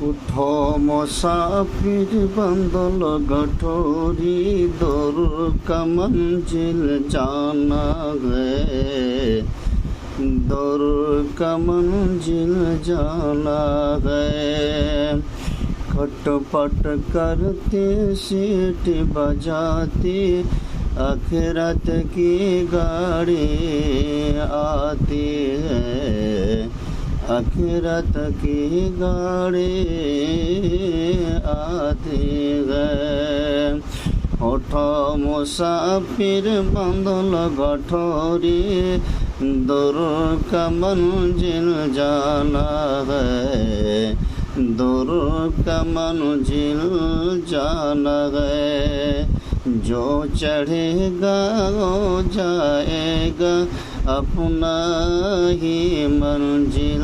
उठो मुसाफिर बंदल गठोरी दूर का मंजिल जाना है, दूर का मंजिल जाना है। खटपट करते सीट बजाती आखिरत की गाड़ी आती है, आखिरत की गाड़ी आती है। उठो मुसाफिर बंधल गठोरी दूर का मंजिल जाना है, दूर का मंजिल जाना है। जो चढ़ेगा वो जाएगा अपना ही मंजिल।